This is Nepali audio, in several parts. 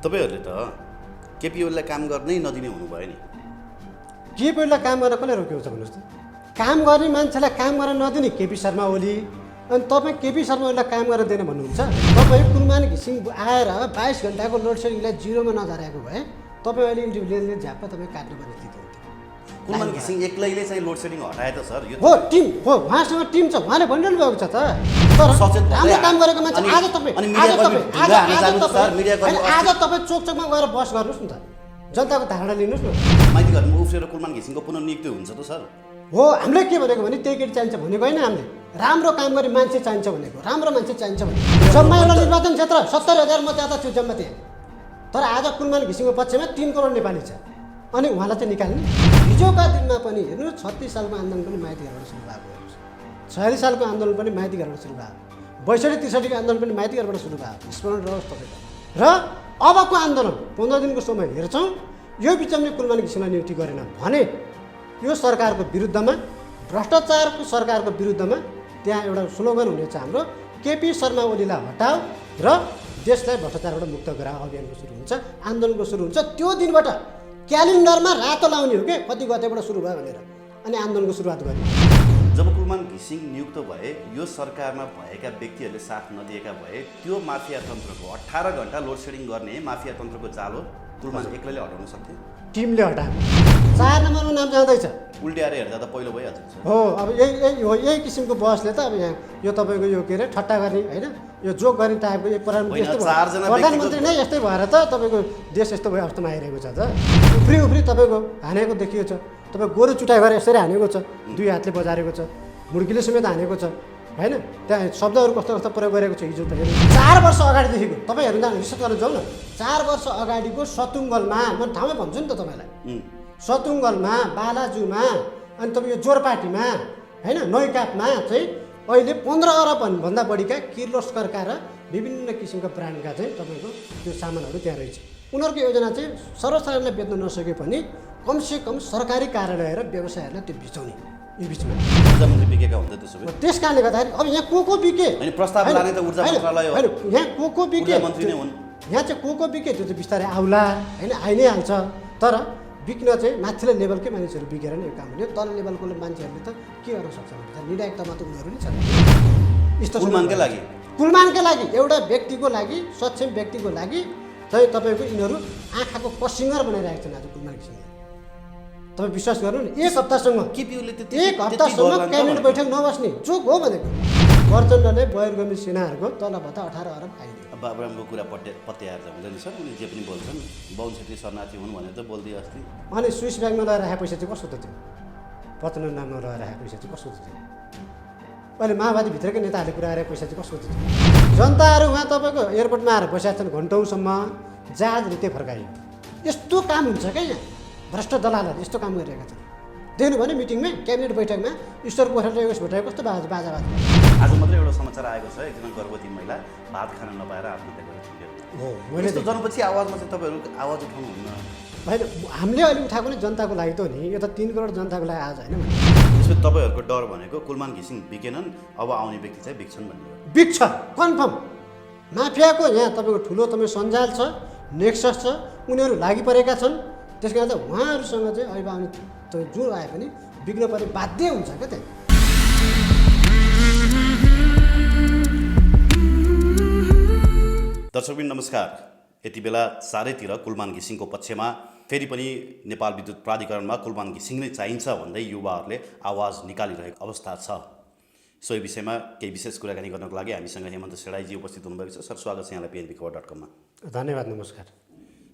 तपाईहरुले त केपी ओलीलाई काम गर्नै नदिने हुनुभयो नि। केपी ओलीलाई काम गर्न कसले रोकेको छ भन्नुहोस् त? काम गर्ने मान्छेलाई काम गर्न नदिने केपी शर्मा ओली, अनि तपाईँ केपी शर्मा ओलीलाई काम गर्न दिएन भन्नुहुन्छ? तपाईँ कुलमान घिसिङ आएर 22 घन्टाको लोड सेडिङलाई जिरोमा नझारेको भए तपाईँ अहिले इन्डिभिजुअलले झ्याप्प तपाईँ काट्नुपर्ने स्थिति हुन्थ्यो। कुलमान घिसिङ एक्लैले चाहिँ लोड सेडिङ हटाए त सर। यो हो टिम हो, उहाँसँग टिम छ, उहाँले भनिरहनु भएको छ त। तर सचेत भएर राम्रो काम गरेको मान्छे अनि- आज तपाईँ अनि आज मिडिया तपाईँ कर्मी ढिला हाल्न जानुहोस् सर, मिडिया कर्मी होइन, आज तपाईँ चोकचोकमा गएर बस गर्नुहोस् न त, जनताको धारणा लिनुहोस् न। माइती घरमा उफ्रेर कुलमान घिसिङको पुनर्नियुक्ति हुन्छ त सर। हो, हामीले के भनेको भने त्यही केटी चाहिन्छ भनेको होइन, हामीले राम्रो काम गर्ने मान्छे चाहिन्छ भनेको, राम्रो मान्छे चाहिन्छ भनेको। जम्मा एउटा निर्वाचन क्षेत्र 70,000 मत ज्यादा थियो जम्मा त्यहाँ, तर आज कुलमान घिसिङको पक्षमा 3 करोड नेपाली छ, अनि उहाँलाई चाहिँ निकाल्नु। हिजोका दिनमा पनि हेर्नु, 36 सालको आन्दोलन पनि माइती घरबाट सुरु भएको हो, 46 सालको आन्दोलन पनि माइती घरबाट सुरु भएको, 62-63 को आन्दोलन पनि माइती घरबाट सुरु भएको, स्मरण रहोस् तपाईँको। र अबको आन्दोलन 15 दिनको समय हेर्छौँ, यो बिचमा कुलमान घिसिङलाई नियुक्ति गरेन भने यो सरकारको विरुद्धमा, भ्रष्टाचारको सरकारको विरुद्धमा त्यहाँ एउटा स्लोगन हुनेछ हाम्रो, केपी शर्मा ओलीलाई हटाऊ र देशलाई भ्रष्टाचारबाट मुक्त गराऊ अभियानको सुरु हुन्छ, आन्दोलनको सुरु हुन्छ। त्यो दिनबाट क्यालेन्डरमा रातो लाउने हो कि कति गतेबाट सुरु भयो भनेर, अनि आन्दोलनको सुरुवात गर्ने। जब कुलमान घिसिङ नियुक्त भए, यो सरकारमा भएका व्यक्तिहरूले साथ नदिएका भए त्यो माफिया तन्त्रको 18 घण्टा लोड सेडिङ गर्ने माफिया तन्त्रको जालो कुलमान एक्लैले हटाउन सक्थे? टिमले हटाएको 4 नम्बरमा नाम जाँदैछ। उल्ट्याएर हेर्दा त पहिलो भइहाल्छ। हो, अब यही किसिमको बसले त अब यहाँ यो तपाईँको यो के अरे ठट्टा गर्ने होइन, यो जोक गर्ने टाइपको यो प्रधानमन्त्री नै यस्तै भएर त तपाईँको देश यस्तो भयो अवस्थामा आइरहेको छ त। उफ्री तपाईँको हानेको देखिएको छ, तपाईँ गोरु चुटाइ गरेर यसरी हानेको छ, 2 हातले बजारेको छ, मुर्गीले समेत हानेको छ होइन। त्यहाँ शब्दहरू कस्तो कस्तो प्रयोग गरेको छ हिजो त। 4 वर्ष अगाडिदेखिको तपाईँहरू रिसर्च गर्न जाउँ न, 4 वर्ष अगाडिको सतुङ्गलमा, म ठाउँमै भन्छु नि त तपाईँलाई, सतुङ्गलमा, बालाजुमा, अनि तपाईँ यो जोरपाटीमा होइन, नौकापमा चाहिँ अहिले 15 अरब भन्दा बढीका किर्लोस्करका र विभिन्न किसिमका ब्रान्डका चाहिँ तपाईँको त्यो सामानहरू त्यहाँ रहेछ। उनीहरूको योजना चाहिँ सर्वसाधारणलाई बेच्न नसके पनि कमसेकम सरकारी कार्यालय र व्यवसायहरूलाई त्यो बिचाउने यो बिचमा ऊर्जा मन्त्री बिकेका हुन्छ त्यसो भए। त्यस कारणले गर्दाखेरि अब यहाँ को बिके अनि प्रस्ताव लाने त ऊर्जा मन्त्रालय हो, होइन, यहाँ को बिके ऊर्जा मन्त्री नै हुन्। यहाँ चाहिँ को बिके त्यो चाहिँ बिस्तारै आउला होइन, आइ नै हाल्छ। तर बिक्न चाहिँ माथिल्लो लेभलकै मानिसहरू बिकेर नै यो काम हुने, तल लेभलको मान्छेहरूले त के गर्न सक्छ भने निर्णायकतामा त उनीहरू नै छन्। यस्तो कुलमानकै लागि एउटा व्यक्तिको लागि, सक्षम व्यक्तिको लागि चाहिँ तपाईँको यिनीहरू आँखाको कसिङ्गर बनाइरहेको छन् आज कुलमान घिसिङले। तपाईँ विश्वास गर्नु नि, 1 हप्तासम्म एक हप्तासम्म क्याबिनेट बैठक नबस्ने चोक हो भनेको। प्रचण्डले बहिर्गामी सेनाहरूको तलभत्ता 18 अरब खाइदियो। अब बाबुरामको कुरा पत्याएर त हुँदैन सर, उनी जे पनि बोल्छन्, बाहुन छेत्री शरणार्थी हुन् भनेर त बोल्दै अस्ति। अनि स्विस ब्याङ्कमा लगाएर राखेको पैसा चाहिँ कसो त थियो? प्रचण्ड नाममा लगाएर राखेको पैसा चाहिँ कसो त थियो? अहिले माओवादीभित्रकै नेताहरूले कुरा गरेको पैसा चाहिँ कसो त थियो? जनताहरू उहाँ तपाईँको एयरपोर्टमा आएर बसेका छन् घन्टौँसम्म, जहाज रित्तै फर्काइयो। यस्तो काम हुन्छ क्या यहाँ, भ्रष्ट दलालहरू यस्तो काम गरिरहेका छन्। देख्नु भने मिटिङमै, क्याबिनेट बैठकमा ईश्वर पोखरेल र योगेश भट्टराई कस्तो बाजा आज मात्रै एउटा समाचार आएको छ, एकजना गर्भवती महिला भात खान नपाएर आत्महत्या गरेको हो। मैले जनपछि आवाजमा चाहिँ तपाईँहरू आवाज उठाउनुहुन्न? होइन, हामीले अहिले उठाएको नि जनताको लागि त हो नि, यो त 3 करोड जनताको लागि आज होइन। त्यसपछि तपाईँहरूको डर भनेको कुलमान घिसिङ बिकेनन्, अब आउने व्यक्ति चाहिँ बिक्छन् भन्ने हो? बिक्छ कन्फर्म। माफियाको यहाँ तपाईँको ठुलो सञ्जाल छ, नेक्सस छ, उनीहरू लागि परेका छन्। त्यस कारण चाहिँ उहाँहरूसँग चाहिँ अहिले आउने जो आए पनि बिग्न पर्ने बाध्य हुन्छ क्या त्यहाँ। दर्शकबिन नमस्कार। यति बेला चारैतिर कुलमान घिसिङको पक्षमा, फेरि पनि नेपाल विद्युत प्राधिकरणमा कुलमान घिसिङ नै चाहिन्छ भन्दै युवाहरूले आवाज निकालिरहेको अवस्था छ। सो यो विषयमा केही विशेष कुराकानी गर्नको लागि हामीसँग हेमन्त सेडाईजी उपस्थित हुनुभएको छ। सर, स्वागत छ यहाँलाई PNB खबर.com मा। धन्यवाद, नमस्कार।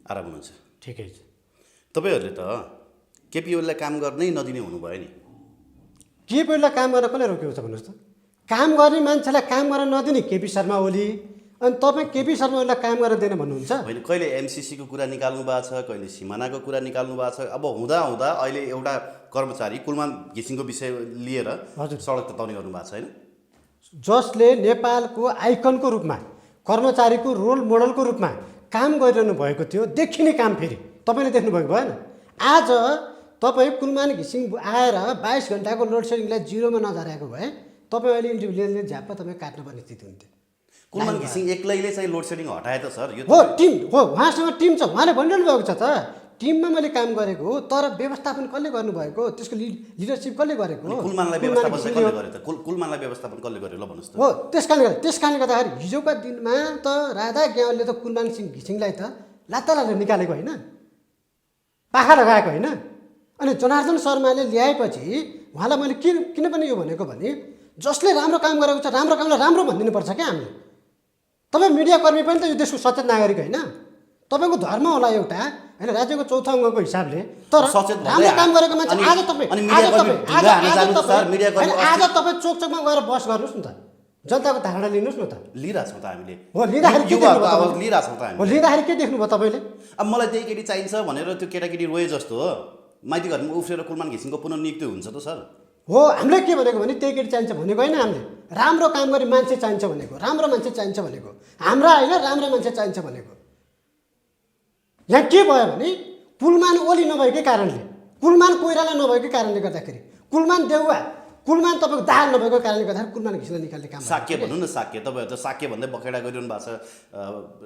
आराम हुनुहुन्छ? ठिकै छ। तपाईँहरूले त केपी ओलीलाई काम गर्नै नदिने हुनुभयो नि। केपी ओलीलाई काम गर्न कसले रोकेको छ भन्नुहोस् त? काम गर्ने मान्छेलाई काम गर्न नदिने केपी शर्मा ओली, अनि तपाईँ केपी शर्मा ओलीलाई काम गर्न दिएन भन्नुहुन्छ? होइन, कहिले MCC को कुरा निकाल्नु भएको छ, कहिले सिमानाको कुरा निकाल्नु भएको छ। अब हुँदा अहिले एउटा कर्मचारी कुलमान घिसिङको विषय लिएर सडक तताउने गर्नुभएको छ होइन, जसले नेपालको आइकनको रूपमा, कर्मचारीको रोल मोडलको रूपमा काम गरिरहनु भएको थियो। देखिने काम फेरि तपाईँले देख्नुभएको भएन। आज तपाईँ कुलमान घिसिङ आएर 22 घन्टाको लोड सेडिङलाई जिरोमा नझारेको भए तपाईँ अहिले इन्डिभिजुअलले झ्याप्प तपाईँ काट्नुपर्ने स्थिति हुन्थ्यो। कुलमान घिसिङ एक्लैले चाहिँ लोड सेडिङ हटाए त सर? यो हो टिम हो, उहाँसँग टिम छ, उहाँले भनिरहनु भएको छ त टिममा मैले काम गरेको हो, तर व्यवस्थापन कसले गर्नुभएको, त्यसको लिडरसिप कसले गरेको हो? कुलमानलाई व्यवस्थापन चाहिँ कसले गर्यो त? कुलमानलाई व्यवस्थापन कसले गर्यो ल भन्नुहोस् त? हो त्यस कारणले गर्दाखेरि हिजोका दिनमा त राधा ज्ञावलले त कुलमान सिंह घिसिङलाई त लात्ता निकालेको होइन, पाखा लगाएको होइन। अनि जनार्दन शर्माले ल्याएपछि उहाँलाई मैले किन पनि यो भनेको भने जसले राम्रो काम गरेको छ राम्रो कामलाई राम्रो भनिदिनुपर्छ क्या हामीले। तपाईँ मिडियाकर्मी पनि त यो देशको सचेत नागरिक होइन, तपाईँको धर्म होला एउटा होइन, राज्यको चौथो अङ्गको हिसाबले। तर राम्रो काम गरेको मान्छे आज तपाईँ चोकमा गएर बस गर्नुहोस् न त, जनताको धारणा लिनुहोस् न त। लिइरहेको छौँ त हामीले, हो लिँदाखेरि के देख्नुभयो तपाईँले? अब मलाई त्यही केटी चाहिन्छ भनेर त्यो केटाकेटी रोए जस्तो हो, माइती घरमा उफ्रेर कुलमान घिसिङको पुनर्नियुक्ति हुन्छ त सर? हो हामीले के भनेको भने त्यही केटी चाहिन्छ भनेको होइन, हामीले राम्रो काम गर्ने मान्छे चाहिन्छ भनेको, राम्रो मान्छे चाहिन्छ भनेको, हाम्रा होइन राम्रो मान्छे चाहिन्छ भनेको। यहाँ के भयो भने कुलमान ओली नभएकै कारणले, कुलमान कोइराला नभएकै कारणले गर्दाखेरि, कुलमान देउवा कुलमान तपाईँको दाल नभएको कारणले गर्दाखेरि कुलमान घिसिङलाई निकाल्ने काम। साक्य भन्नु न, साक्य तपाईँहरू त साक्य भन्दै बखेडा गरिरहनु भएको छ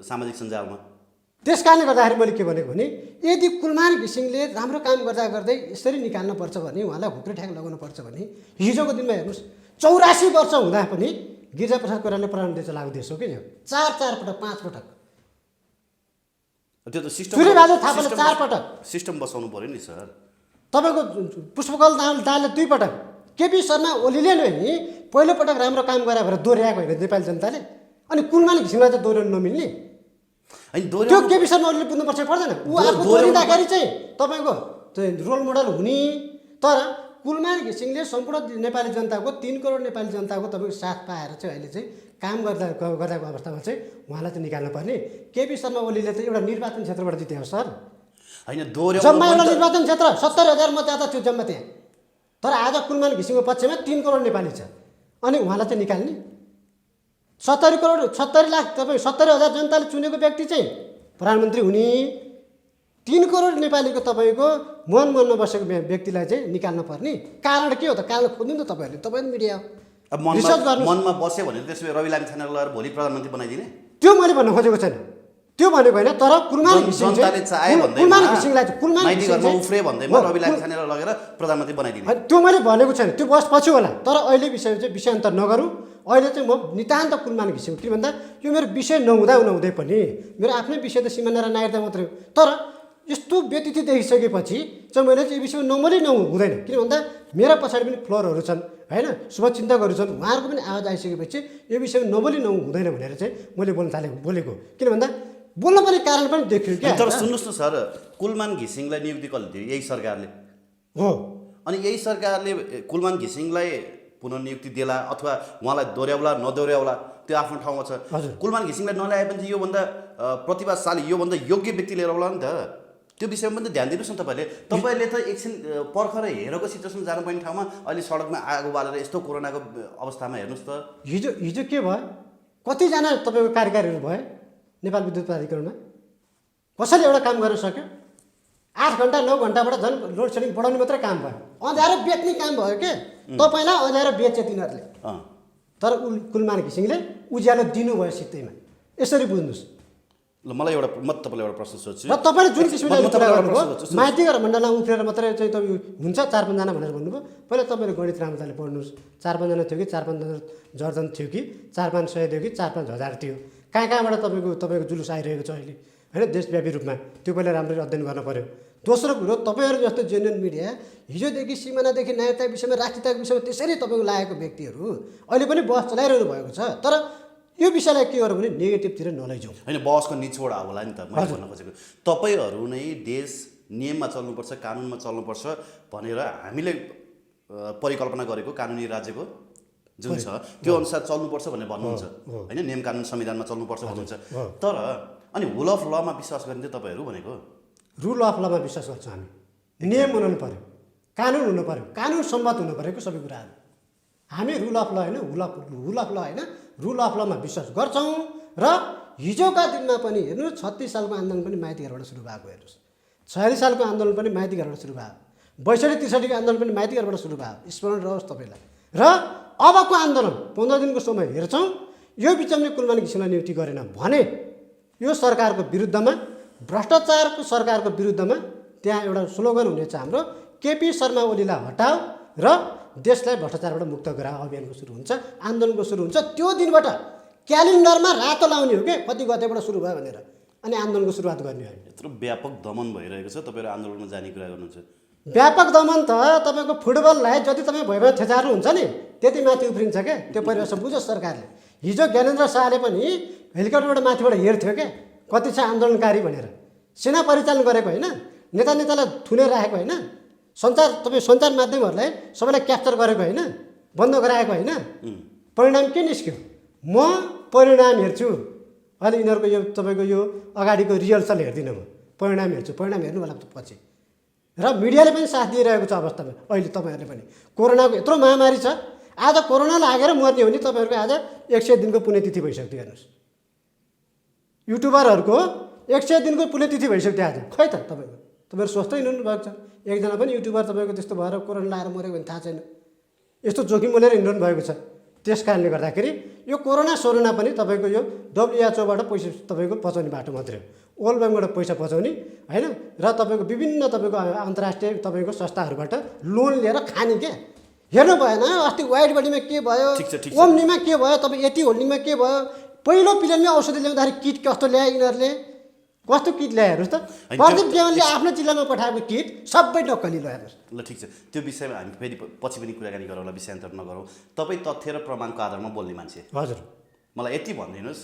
सामाजिक सञ्जालमा। त्यस कारणले गर्दाखेरि मैले के भनेको भने यदि कुलमान घिसिङले राम्रो काम गर्दा गर्दै यसरी निकाल्नुपर्छ भने, उहाँलाई हुक्री ठ्याक लगाउनुपर्छ भने, हिजोको दिनमा हेर्नुहोस् 84 वर्ष हुँदा पनि गिरिजाप्रसाद कोइरालाले प्राणदण्ड लागु देश हो कि यो, 4 पटक 5 पटक। त्यो त सूर्यबहादुर थापाले 4 पटक सिस्टम बसाउनु पर्यो नि सर। तपाईँको पुष्पकमल दाहालले 2 पटक, केपी शर्मा ओलीले नि पहिलोपटक राम्रो काम गरे भनेर दोहोऱ्याएको होइन नेपाली जनताले। अनि कुलमान घिसिङलाई चाहिँ दोहोऱ्याउनु नमिल्ने, त्यो केपी शर्मा ओलीले बुझ्नुपर्छ पर्दैन। ऊ आफू दोहोरिँदाखेरि चाहिँ तपाईँको रोल मोडल हुने, तर कुलमान घिसिङले सम्पूर्ण नेपाली जनताको 3 करोड नेपाली जनताको तपाईँको साथ पाएर चाहिँ अहिले चाहिँ काम गर्दाको अवस्थामा चाहिँ उहाँलाई चाहिँ निकाल्नु पर्ने। केपी शर्मा ओलीले त एउटा निर्वाचन क्षेत्रबाट जित्यो सर होइन, दोहोऱ्याउनु जम्मा एउटा निर्वाचन क्षेत्र 70,000 मतदाता थियो जम्मा त्यहाँ, तर आज कुलमान घिसिङको पक्षमा 3 करोड नेपाली छ। अनि उहाँलाई चाहिँ निकाल्ने 70 लाख तपाईँ 70,000 जनताले चुनेको व्यक्ति चाहिँ प्रधानमन्त्री हुने, 3 करोड नेपालीको तपाईँको मनमा बसेको व्यक्तिलाई चाहिँ निकाल्न पर्ने कारण के हो त? कारण खोज्नु नि त तपाईँहरूले, तपाईँ मिडिया अब मनमा बस्यो भने त्यसो भए रवि लामिछानेलाई लगेर भोलि प्रधानमन्त्री बनाइदिने? त्यो मैले भन्न खोजेको छैन, त्यो भनेको होइन। तर कुलमान घिसिङलाई उफ्रे भन्दैमा रवि लामिछानेलाई लगेर प्रधानमन्त्री बनाइदिने त्यो मैले भनेको छैन, त्यो बस पछि होला। तर अहिले विषयान्तर नगरौँ। अहिले चाहिँ म नितान्त कुलमान घिसिङ, के भन्दा यो मेरो विषय नहुँदै पनि मेरो आफ्नै विषय त सीमानारायण नायर्दा मात्रै हो, तर यस्तो व्यतिथि देखिसकेपछि चाहिँ मैले चाहिँ यो विषयमा नम्बरै हुँदैन। किन भन्दा मेरा पछाडि पनि फ्लोरहरू छन् होइन, शुभचिन्तकहरू छन्, उहाँहरूको पनि आवाज आइसकेपछि यो विषयमा नबोली हुँदैन भनेर चाहिँ मैले बोलेको। किन भन्दा बोल्न पनि कारण पनि देखियो क्या। तर सुन्नुहोस् न सर, कुलमान घिसिङलाई नियुक्ति कसले दियो? यही सरकारले हो। अनि यही सरकारले कुलमान घिसिङलाई पुनर्नियुक्ति देला अथवा उहाँलाई दोहोऱ्याउला नदोहोऱ्याउला त्यो आफ्नो ठाउँमा छ। कुलमान घिसिङलाई नल्याए पनि योभन्दा प्रतिभाशाली योभन्दा योग्य व्यक्ति लिएर आउला नि त। त्यो विषयमा पनि त ध्यान दिनुहोस् न तपाईँले। तपाईँले त एकछिन पर्खर हेरेको सिचुएसन जानुपर्ने ठाउँमा अहिले सडकमा आगो बालेर यस्तो कोरोनाको अवस्थामा हेर्नुहोस् त। हिजो के भयो, कतिजना तपाईँको कार्यकारीहरू भयो नेपाल विद्युत प्राधिकरणमा, कसैले एउटा काम गर्न सक्यो? 8 घन्टा 9 घन्टाबाट झन् लोड सेडिङ बढाउने मात्रै काम भयो, अँध्यारो बेच्ने काम भयो के? तपाईँलाई अँध्यारो बेचे तिनीहरूले, तर कुलमान घिसिङले उज्यालो दिनुभयो सित्तैमा। यसरी बुझ्नुहोस्। ल मलाई तपाईँलाई एउटा प्रश्न सोध्छु। र तपाईँले जुन किसिमले माइती घर मण्डलमा उफ्रेर मात्रै चाहिँ तपाईँ हुन्छ 4-5 जना भनेर भन्नुभयो। पहिला तपाईँले गणित राम्रोले पढ्नुहोस्। 4-5 जना थियो कि 4-5 दर्जन थियो कि 4-5 सय थियो कि 4-5 हजार थियो? कहाँबाट तपाईँको जुलुस आइरहेको छ अहिले होइन देशव्यापी रूपमा? त्यो पहिला राम्ररी अध्ययन गर्न पर्यो। दोस्रो कुरो, तपाईँहरू जस्तो जेन्युन मिडिया हिजोदेखि सिमानादेखि न्यायता विषयमा राष्ट्रियताको विषयमा त्यसरी तपाईँको लागेको व्यक्तिहरू अहिले पनि बहस चलाइरहनु भएको छ। तर यो विषयलाई के गर्यो भने नेगेटिभतिर नलैजाउँ होइन, बहसको निचोड होला नि त। मैले भन्न खोजेको तपाईँहरू नै देश नियममा चल्नुपर्छ, कानुनमा चल्नुपर्छ भनेर हामीले परिकल्पना गरेको कानुनी राज्यको जुन छ त्यो अनुसार चल्नुपर्छ भनेर भन्नुहुन्छ होइन, नियम कानुन संविधानमा चल्नुपर्छ भन्नुहुन्छ। तर अनि रुल अफ लमा विश्वास गरिन्छ तपाईँहरू भनेको? रुल अफ लमा विश्वास गर्छौँ हामी। नियम हुनु पऱ्यो, कानुन हुनु पऱ्यो, कानुन सम्मत हुनु पऱ्यो सबै कुराहरू। हामी रुल अफ ल होइन, रुल अफ ल होइन, रुल अफ लमा विश्वास गर्छौँ। र हिजोका दिनमा पनि हेर्नुहोस् 36 सालको आन्दोलन पनि माइती घरबाट सुरु भएको, हेर्नुहोस् 46 सालको आन्दोलन पनि माइती घरबाट सुरु भयो, 62-63 को आन्दोलन पनि माइती घरबाट सुरु भयो, स्मरण रहोस् तपाईँलाई। र अबको आन्दोलन 15 दिनको समय हेर्छौँ, यो बिचमा कुलमान घिसिङलाई नियुक्ति गरेन भने यो सरकारको विरुद्धमा भ्रष्टाचारको सरकारको विरुद्धमा त्यहाँ एउटा स्लोगन हुनेछ हाम्रो केपी शर्मा ओलीलाई हटाऊ र देशलाई भ्रष्टाचारबाट मुक्त गराऊ अभियानको सुरु हुन्छ आन्दोलनको सुरु हुन्छ त्यो दिनबाट क्यालेन्डरमा रातो लाउने हो के कति गतेबाट सुरु भयो भनेर अनि आन्दोलनको सुरुवात गर्ने हो यत्रो व्यापक दमन भइरहेको छ तपाईँहरू आन्दोलनमा जाने कुरा गर्नुहुन्छ व्यापक दमन त तपाईँको फुटबललाई जति तपाईँ भइभयो थेचार्नुहुन्छ नि त्यति माथि उफ्रिन्छ क्या त्यो परिभाषा बुझोस् सरकारले हिजो ज्ञानेन्द्र शाहले पनि हेलिकप्टरबाट माथिबाट हेर्थ्यो क्या कति छ आन्दोलनकारी भनेर सेना परिचालन गरेको होइन नेतालाई थुनेर राखेको होइन तपाईँ सञ्चार माध्यमहरूलाई सबैलाई क्याप्चर गरेको होइन बन्द गराएको होइन परिणाम के निस्क्यो म परिणाम हेर्छु अनि यिनीहरूको यो तपाईँको यो अगाडिको रिहर्सल हेर्दिनँ म परिणाम हेर्छु परिणाम हेर्नु होला पछि र मिडियाले पनि साथ दिइरहेको छ अवस्थामा अहिले तपाईँहरूले पनि कोरोनाको यत्रो महामारी छ आज कोरोना लागेर मर्ने हो भने तपाईँहरूको आज 100 दिनको पुण्यतिथि भइसक्यो हेर्नुहोस् युट्युबरहरूको 100 दिनको पुण्यतिथि भइसक्यो आज खै त तपाईँहरू स्वस्थै हिँड्नु भएको छ एकजना पनि युट्युबर तपाईँको त्यस्तो भएर कोरोना लाएर मऱ्यो भने थाहा छैन यस्तो जोखिम लिएर हिँड्नु भएको छ त्यस कारणले गर्दाखेरि यो सोरोना पनि तपाईँको यो WHO बाट पैसा तपाईँको पचाउने बाटो मात्रै हो वर्ल्ड ब्याङ्कबाट पैसा पचाउने होइन र तपाईँको विभिन्न तपाईँको अन्तर्राष्ट्रिय तपाईँको संस्थाहरूबाट लोन लिएर खाने क्या हेर्नु भएन अस्ति वाइड बडीमा के भयो ओम्नीमा के भयो तपाईँ यति होल्डिङमा के भयो पहिलो पिरियडमै औषधि ल्याउँदाखेरि किट कस्तो ल्याए यिनीहरूले कस्तो किट ल्याए हेर्नुहोस् त प्रदीप देवानले आफ्नो जिल्लामा पठाएको किट सबै नक्कली ल्यायो हेर्नुहोस् ल ठिक छ त्यो विषयमा हामी फेरि पछि पनि कुराकानी गरौँला विषयान्तर नगरौँ तपाईँ तथ्य र प्रमाणको आधारमा बोल्ने मान्छे हजुर मलाई यति भनिदिनुहोस्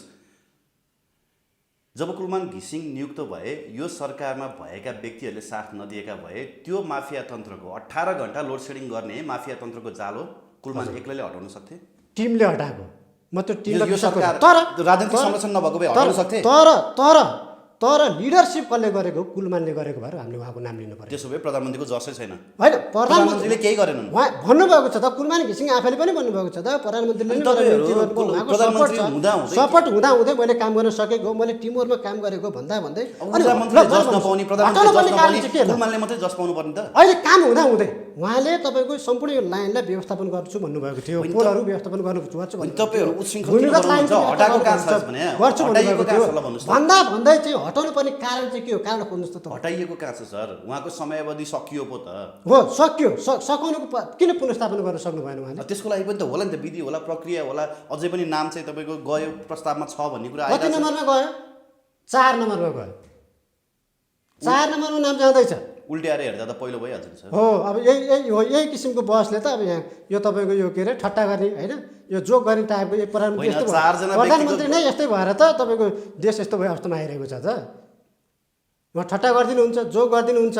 जब कुलमान घिसिङ नियुक्त भए यो सरकारमा भएका व्यक्तिहरूले साथ नदिएका भए त्यो माफिया तन्त्रको 18 घण्टा लोड सेडिङ गर्ने माफिया तन्त्रको जालो कुलमान एक्लैले हटाउन सक्थे टिमले हटाएको म त्यो टिमलाई यो सरकार राजनीतिक संरक्षण नभएको भए हटाउन सक्थे तर लिडरसिप कसले गरेको कुलमानले गरेको भएर हामीले उहाँको नाम लिनु पर्यो त्यसो भए प्रधानमन्त्रीको जसै छैन होइन प्रधानमन्त्रीले केही गरेनन् उहाँ भन्नुभएको छ त कुलमान घिसिङ आफैले पनि भन्नुभएको छ त प्रधानमन्त्रीले सपोर्ट हुँदै मैले काम गर्न सकेको मैले टिमवर्कमा काम गरेको भन्दै कुलमानले मात्रै जस पाउनु पर्ने त अहिले काम हुँदै उहाँले तपाईँको सम्पूर्ण यो लाइनलाई व्यवस्थापन गर्छु भन्नुभएको थियो पोलहरू व्यवस्थापन गर्नुपर्छ भन्दै चाहिँ हटाउनु पर्ने कारण चाहिँ के हो कारण खोज्नुहोस् त हटाइएको कहाँ छ सर उहाँको समयावधि सकियो पो त हो सक्यो सकाउनुको किन पुनर्स्थापना गर्न सक्नु भएन उहाँले त्यसको लागि पनि त होला नि त विधि होला प्रक्रिया होला अझै पनि नाम चाहिँ तपाईँको गयो प्रस्तावमा छ भन्ने कुरा कति नम्बरमा गयो 4 नम्बरमा गयो 4 नम्बरमा नाम जाँदैछ उल्ट्याएर हेर्दा त पहिलो भइहाल्छ नि सर हो अब यही किसिमको बसले त अब यहाँ यो तपाईँको यो के अरे ठट्टा गर्ने होइन यो जोक गर्ने टाइपको यो प्रधानमन्त्री नै यस्तै भएर त तपाईँको देश यस्तो भयो अवस्थामा आइरहेको छ त उहाँ ठट्टा गरिदिनुहुन्छ जोक गरिदिनुहुन्छ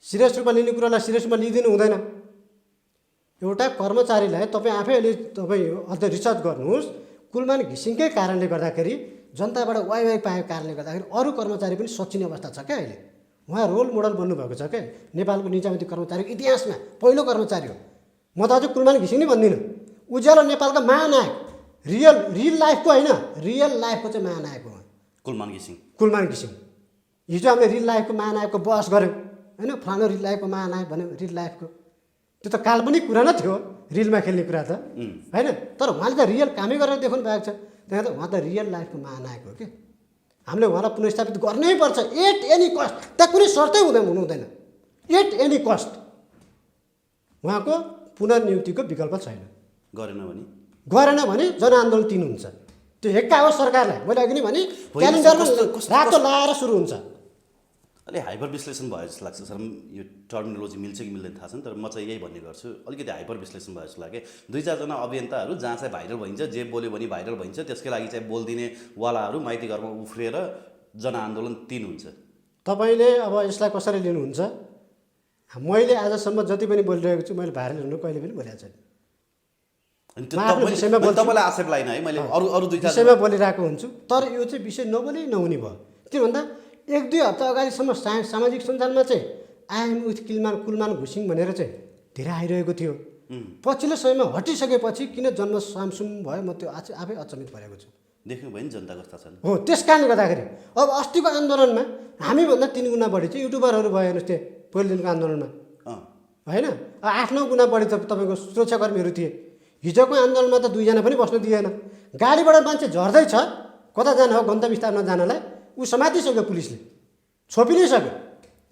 सिरियस रूपमा लिने कुरालाई सिरियस रूपमा लिइदिनु हुँदैन एउटा कर्मचारीलाई तपाईँ आफै अहिले तपाईँ अझ रिसर्च गर्नुहोस् कुलमान घिसिङकै कारणले गर्दाखेरि जनताबाट वाइ पाएको कारणले गर्दाखेरि अरू कर्मचारी पनि सचिने अवस्था छ क्या अहिले उहाँ रोल मोडल बन्नुभएको छ क्या नेपालको निजामती कर्मचारीको इतिहासमा पहिलो कर्मचारी हो म त अझै कुलमान घिसिङ नै भन्दिनँ उज्यालो नेपालका महानायक रियल लाइफको होइन रियल लाइफको चाहिँ महानायक हो कुलमान घिसिङ हिजो हामीले रियल लाइफको महानायकको बहस गऱ्यौँ होइन फलानु रियल लाइफको महानायक भन्यो रियल लाइफको त्यो त काल्पनिक कुरा नै थियो रिलमा खेल्ने कुरा त होइन तर उहाँले त रियल कामै गरेर देखाउनु भएको छ त्यहाँ त उहाँ त रियल लाइफको महानायक हो कि हामीले उहाँलाई पुनर्स्थापित गर्नै पर्छ एट एनी कस्ट त्यहाँ कुनै शर्तै हुँदैन एट एनी कस्ट उहाँको पुनर्नियुक्तिको विकल्प छैन गरेन भने जनआन्दोलन 3 हुन्छ त्यो हेक्का हो सरकारलाई मैले अघि नै भने क्यालेन्डरमा रातो लाएर सुरु हुन्छ अलि हाइपर विश्लेषण भयो जस्तो लाग्छ सर यो टर्मिनोलोजी मिल्छ कि मिल्दैन थाहा छैन तर म चाहिँ यही भन्ने गर्छु अलिकति हाइपर विश्लेषण भयो जस्तो लाग्यो 2-4 जना अभियन्ताहरू जहाँ चाहिँ भाइरल भइन्छ जे बोल्यो भने भाइरल भइन्छ त्यसकै लागि चाहिँ बोलिदिने वालाहरू माइती घरमा उफ्रिएर जनआन्दोलन 3 हुन्छ तपाईँले अब यसलाई कसरी लिनुहुन्छ मैले आजसम्म जति पनि बोलिरहेको छु मैले भाइरल हुनु कहिले पनि बोलेको छैन तपाईँलाई आक्षेप लागेन है मैले अरू 2-4 विषयमा बोलिरहेको हुन्छु तर यो चाहिँ विषय नबोली नहुने भयो के भन्दा 1-2 हप्ता अगाडिसम्म सामाजिक सञ्जालमा चाहिँ आइएम विथ कुलमान घिसिङ भनेर चाहिँ धेरै आइरहेको थियो पछिल्लो समयमा हटिसकेपछि किन जन्म सामसुम भयो म त्यो आफै अचम्मित भएको छु देख्नु भयो नि जनता कस्ता छन् हो त्यस कारणले गर्दाखेरि अब अस्तिको आन्दोलनमा हामीभन्दा 3 गुणा बढी चाहिँ युट्युबरहरू भयो हेर्नुहोस् त्यो पहिलो दिनको आन्दोलनमा होइन 8-9 गुणा बढी त तपाईँको सुरक्षाकर्मीहरू थिए हिजोको आन्दोलनमा त दुईजना पनि बस्नु दिएन। गाडीबाट मान्छे झर्दैछ, कता जानु हो गन्तव्य स्थानमा जानलाई, ऊ समातिसक्यो, पुलिसले छोपि नै सक्यो।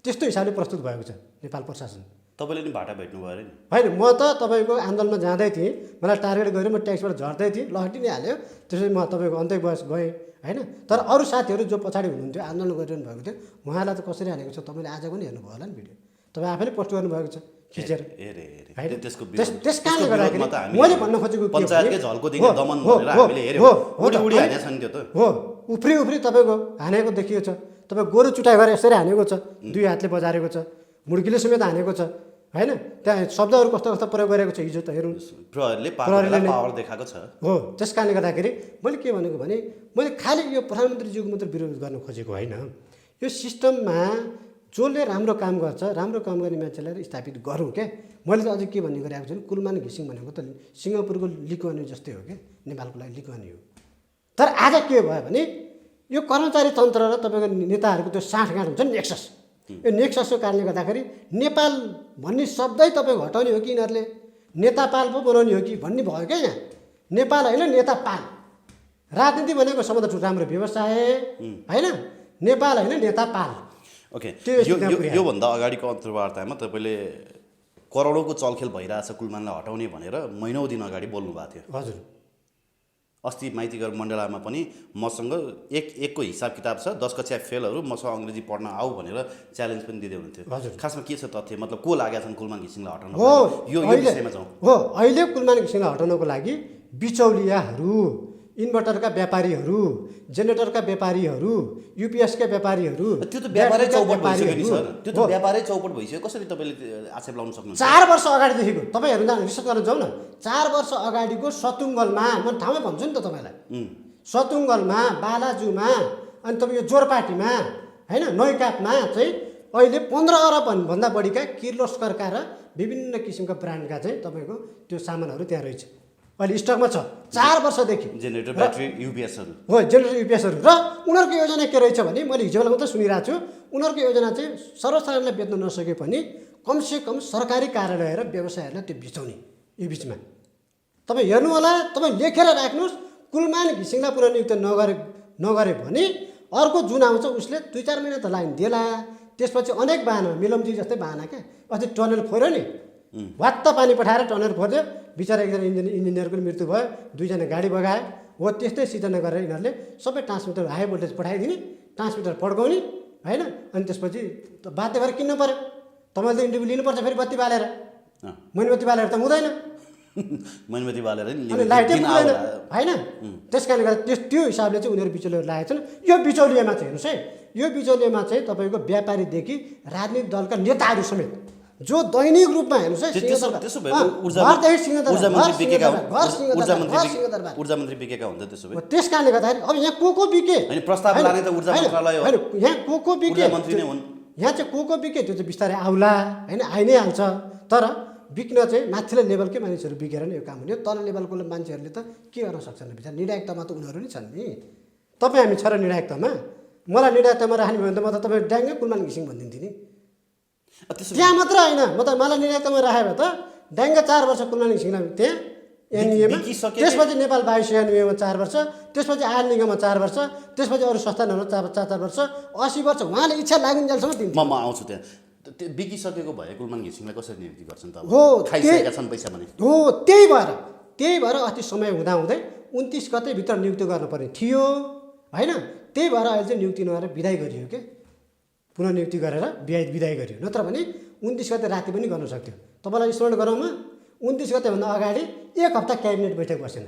त्यस्तो हिसाबले प्रस्तुत भएको छ नेपाल प्रशासन। तपाईँले नि भाटा भेट्नु भयो अरे नि? होइन, म त तपाईँको आन्दोलनमा जाँदै थिएँ, मलाई टार्गेट गरेर म ट्याक्सबाट झर्दै थिएँ, लहटी नै हाल्यो। त्यसपछि म तपाईँको अन्त्य बयस गएँ होइन। तर अरू साथीहरू जो पछाडि हुनुहुन्थ्यो, आन्दोलन गरिरहनु भएको थियो, उहाँलाई त कसरी हानेको छ तपाईँले आज पनि हेर्नुभयो होला नि भिडियो, तपाईँ आफैले पोस्ट गर्नुभएको छ खिचेर। त्यस कारणले गर्दाखेरि मैले भन्न खोजेको पञ्चायतकै झल्को दिने दमन भनेर हामीले हेर्यौँ, उडी हानेछ नि त्यो त हो। उफ्री उफ्री तपाईँको हानेको देखिएको छ, तपाईँ गोरु चुटाइ गरेर यसरी हानेको छ, दुई हातले बजारेको छ, मुड्कीले समेत हानेको छ होइन। त्यहाँ शब्दहरू कस्तो कस्तो प्रयोग गरेको छ हिजो त हेरौँ, प्रहरीले पावर देखाएको छ हो। त्यस कारणले गर्दाखेरि मैले के भनेको भने, मैले खालि यो प्रधानमन्त्रीज्यूको मात्रै विरोध गर्न खोजेको होइन, यो सिस्टममा जसले राम्रो काम गर्छ, राम्रो काम गर्ने मान्छेलाई स्थापित गरौँ क्या। मैले त अझै के भन्ने गरेको छु, कुलमान घिसिङ भनेको त सिङ्गापुरको लिक्वानी जस्तै हो क्या, नेपालको लागि लिक्वानी हो। तर आज के भयो भने यो कर्मचारी तन्त्र र तपाईँको नेताहरूको त्यो साँठगाँठ हुन्छ नि, नेक्सस, यो नेक्ससको कारणले गर्दाखेरि नेपाल भन्ने शब्दै तपाईँको हटाउने हो कि यिनीहरूले नेतापाल पो बनाउने हो कि भन्ने भयो क्या। यहाँ नेपाल होइन, नेतापाल। राजनीति भनेको सबभन्दा राम्रो व्यवसाय होइन, नेपाल होइन, नेतापाल। ओके, योभन्दा अगाडिको अन्तर्वार्तामा तपाईँले करोडौँको चलखेल भइरहेछ कुलमानलाई हटाउने भनेर महिनौँ दिन अगाडि बोल्नु भएको थियो। हजुर, अस्ति माइतीघर मण्डलामा पनि मसँग एकको हिसाब किताब छ, 10 कक्षा फेलहरू मसँग अङ्ग्रेजी पढ्न आऊ भनेर च्यालेन्ज पनि दिँदै हुनुहुन्थ्यो। हजुर, खासमा के छ तथ्य, मतलब को लागेका छन् कुलमान घिसिङलाई हटाउन? हो, यो विषयमा जाउँ। हो, अहिले कुलमान घिसिङलाई हटाउनको लागि बिचौलियाहरू, इन्भर्टरका व्यापारीहरू, जेनेरेटरका व्यापारीहरू, युपिएसका व्यापारीहरू, त्यो त व्यापारै चौपट भइसक्यो नि सर, त्यो त व्यापारै चौपट भइसक्यो। कसरी तपाईँले आक्षेप लाउन सक्नुहुन्छ? 4 वर्ष अगाडिदेखिको तपाईँहरू रिसर्च गर्न जाउँ न, 4 वर्ष अगाडिको सतुङ्गलमा, म ठाउँमै भन्छु नि त तपाईँलाई, सतुङ्गलमा, बालाजुमा, अनि तपाईँको जोरपाटीमा होइन, नौकापमा चाहिँ अहिले 15 अरब भन्दा बढीका किर्लोस्करका र विभिन्न किसिमका ब्रान्डका चाहिँ तपाईँको त्यो सामानहरू त्यहाँ रहेछ, अहिले स्टकमा छ 4 वर्षदेखि। जेनेरेटर, ब्याट्री, युपिएसहरू हो, जेनेरेटर युपिएसहरू। र उनीहरूको योजना के रहेछ भने, मैले हिजो बेला मात्रै सुनिरहेको छु, उनीहरूको योजना चाहिँ सर्वसाधारणलाई बेच्न नसके पनि कमसेकम सरकारी कार्यालय र व्यवसायहरूलाई त्यो बेचाउने। यो बिचमा तपाईँ हेर्नु होला, तपाईँ लेखेर राख्नुहोस्, कुलमान घिसिङलाई पुनर्नियुक्त नगरे भने अर्को जुन आउँछ उसले 2-4 महिना त लाइन देला, त्यसपछि अनेक बाहना, मिलमजी जस्तै बाहना क्या। अस्ति टनल फोर्यो नि, वात्त पानी पठाएर टनल फोर्यो, बिचरा एकजना इन्जिनियरको मृत्यु भयो, 2जना गाडी बगायो। हो, त्यस्तै सिर्जना गरेर यिनीहरूले सबै ट्रान्समिटर हाई भोल्टेज पठाइदिने, ट्रान्समिटर पड्काउने होइन, अनि त्यसपछि बाध्य भएर किन्नु पऱ्यो। तपाईँले त इन्टरभ्यू लिनुपर्छ फेरि बत्ती बालेर, मोमबत्ती बालेर त हुँदैन, मोमबत्ती बालेर अनि लाइटै पुग्दैन होइन। त्यस कारणले गर्दा त्यो हिसाबले चाहिँ उनीहरू बिचौलियाहरू लागेको छन्। यो बिचौलियामा चाहिँ हेर्नुहोस् है, यो बिचौलियामा चाहिँ तपाईँको व्यापारीदेखि राजनीतिक दलका नेताहरू समेत जो दैनिक रूपमा हेर्नुहोस् है, ऊर्जा मन्त्री बिकेका हुन्छ। त्यसो भए त्यस कारणले गर्दाखेरि अब यहाँ को बिके, प्रस्ताव लाने त ऊर्जा मन्त्रालय हो, यहाँ को बिके, मन्त्री नै हुन्। यहाँ चाहिँ को बिके त्यो चाहिँ बिस्तारै आउला होइन, आइ नै हाल्छ। तर बिक्न चाहिँ माथिल्लो लेभलकै मानिसहरू बिकेर नै यो काम हुने हो, तल लेभलको मान्छेहरूले त के गर्न सक्छन् बिचरा, निर्णायकतामा त उनीहरू नै छन् नि। तपाईँ हामी छ र निर्णायकतामा, मलाई निर्णायकतामा राख्ने भयो भने त म त तपाईँ ड्याङ्गै कुलमान घिसिङ भनिदिन्थेँ नि। त्यहाँ मात्र होइन, म त मलाई निर्णायकतामा राख्यो भने त ड्याङ्गा 4 वर्ष कुलमान घिसिङलाई त्यहाँ एनयुएमा, त्यसपछि नेपाल वायुसेना एनयुएमा 4 वर्ष, त्यसपछि आयल निगममा 4 वर्ष, त्यसपछि अरू संस्थानहरू 4 वर्ष, 80 वर्ष उहाँले इच्छा लागिन्जेलसम्म दिन्छ। म आउँछु त्यहाँ। त्यो बिकिसकेको भए कुलमान घिसिङलाई कसरी नियुक्ति गर्छन् त? हो, खाइसकेका छन् पैसा भने। हो, त्यही भएर अस्ति समय हुँदाहुँदै 29 गतेभित्र नियुक्ति गर्नुपर्ने थियो होइन। त्यही भएर अहिले चाहिँ नियुक्ति नगरेर विदाय गरियो के, पुनर्नियुक्ति गरेर विदाय गरियो। नत्र भने 29 गते राति पनि गर्न सक्थ्यो। तपाईँलाई स्मरण गरौँमा, 29 गतेभन्दा अगाडि 1 हप्ता क्याबिनेट बैठक बसेन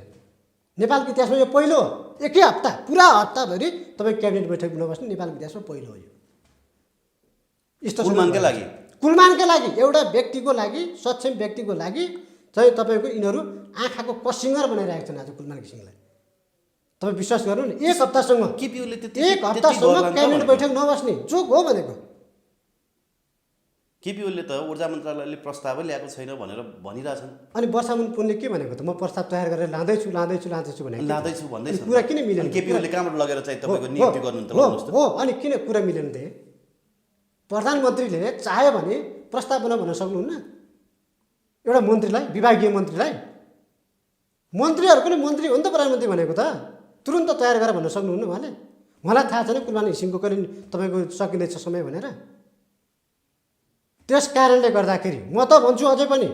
नेपालको इतिहासमा। यो पहिलो हो, एकै हप्ता, पुरा हप्ताभरि तपाईँ क्याबिनेट बैठक नबस्ने नेपालको इतिहासमा पहिलो हो। यो यस्तो कुलमानकै लागि, एउटा व्यक्तिको लागि, सक्षम व्यक्तिको लागि चाहिँ तपाईँको यिनीहरू आँखाको कसिङ्गर बनाइरहेको छन् आज कुलमान घिसिङलाई। तपाईँ विश्वास गर्नु नि, 1 हप्तासम्म, 1 हप्तासम्म क्याबिनेट बैठक नबस्ने जोक हो भनेको। केपी ओलीले त ऊर्जा मन्त्रालयले प्रस्तावै ल्याएको छैन भनेर भनिरहेछन्। अनि वर्षामुन पुनले के भनेको त, म प्रस्ताव तयार गरेर लाँदैछु भनेको, लाँदैछु भन्दैछ। कुरा किन मिलेन? केपी ओलीले कहाँबाट लगेर चाहिँ तपाईँको नियुक्ति गर्नु त भन्नुहोस् त। हो, अनि किन कुरा मिलेन त? प्रधानमन्त्रीले चाह्यो भने प्रस्तावना भन्न सक्नुहुन्न एउटा मन्त्रीलाई, विभागीय मन्त्रीलाई मन्त्रीहरूको नि मन्त्री हो नि त प्रधानमन्त्री भनेको त, तुरुन्त तयार गरेर भन्न सक्नुहुन्न उहाँले? उहाँलाई थाहा छैन कुलमान घिसिङको कहिले तपाईँको सकिँदैछ समय भनेर? त्यस कारणले गर्दाखेरि म त भन्छु अझै पनि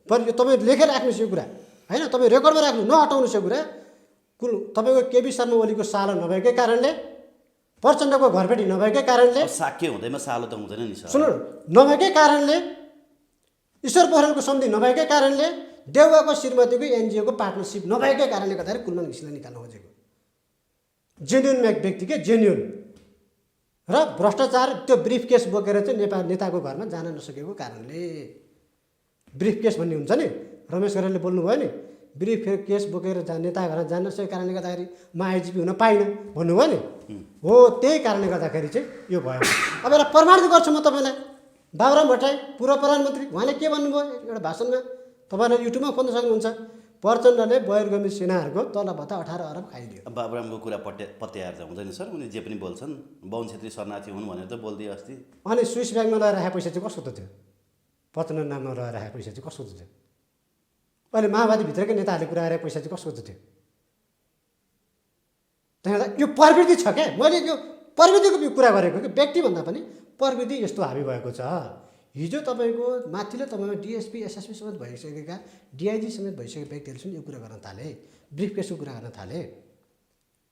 तपाईँ लेखेर राख्नुहोस् यो कुरा होइन, तपाईँ रेकर्डमा राख्नु, नहटाउनुहोस् यो कुरा। तपाईँको केबी शर्मा ओलीको सालो नभएकै कारणले, प्रचण्डको घरपेटी नभएकै कारणले, साक्य हुँदैमा सालो त हुँदैन नि सर। सुन्नु, नभएकै कारणले, ईश्वर पोखरेलको सम्धि नभएकै कारणले, देउवाको श्रीमतीको एनजिओको पार्टनरसिप नभएकै कारणले गर्दाखेरि कुलमान घिसिङलाई निकाल्न खोजेको जेन्युन व्यक्ति के जेन्युन र भ्रष्टाचार त्यो ब्रिफ केस बोकेर चाहिँ नेताको घरमा जान नसकेको कारणले। ब्रिफ केस भन्ने हुन्छ नि, रमेश खरेलले बोल्नुभयो नि, ब्रिफ केस बोकेर नेता घरमा जान नसकेको कारणले गर्दाखेरि म आइजिपी हुन पाइनँ भन्नुभयो नि, हो त्यही कारणले गर्दाखेरि चाहिँ यो भयो। अब यसलाई प्रमाणित गर्छु म तपाईँलाई। बाबुराम भट्टराई पूर्व प्रधानमन्त्री, उहाँले के भन्नुभयो एउटा भाषणमा, तपाईँले युट्युबमा खोज्न सक्नुहुन्छ, प्रचण्डले बहिर्गमी सेनाहरूको तल भत्ता 18 अरब खाइदियो। बाबुरामको कुरा पत्याएर त हुँदैन सर, उनी जे पनि बोल्छन्। बाहुन छेत्री शरणार्थी हुन् भनेर त बोलिदिए अस्ति। अनि स्विस ब्याङ्कमा लगाएर राखेको पैसा चाहिँ कसको त थियो? प्रचण्ड नाममा लगाएर राखेको पैसा चाहिँ कसको त थियो? अहिले माओवादीभित्रकै नेताहरूले कुरा गरेको पैसा चाहिँ कसको त थियो? त्यहाँबाट यो प्रवृत्ति छ क्या, मैले यो प्रवृत्तिको कुरा गरेको कि व्यक्तिभन्दा पनि प्रवृत्ति यस्तो हाबी भएको छ। हिजो तपाईँको माथिल्लो तपाईँमा डिएसपी एसएसपी समेत भइसकेका, डिआइजी समेत भइसकेका व्यक्तिहरूले यो कुरा गर्न थाले, ब्रिफ केसको कुरा गर्न थाले।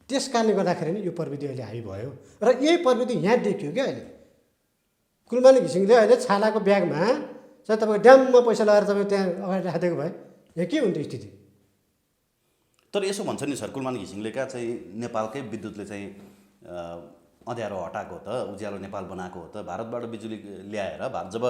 त्यस कारणले गर्दाखेरि नै यो प्रवृत्ति अहिले हाबी भयो र यही प्रवृत्ति यहाँ देखियो क्या अहिले। कुलमान घिसिङले अहिले छालाको ब्यागमा चाहिँ तपाईँको ड्याममा पैसा लगाएर तपाईँ त्यहाँ अगाडि राखिदिएको भए यहाँ के हुन्थ्यो स्थिति? तर यसो भन्छ नि सर, कुलमान घिसिङले कहाँ चाहिँ नेपालकै विद्युतले चाहिँ अँध्यारो हटाएको हो त, उज्यालो नेपाल बनाएको हो त, भारतबाट बिजुली ल्याएर जब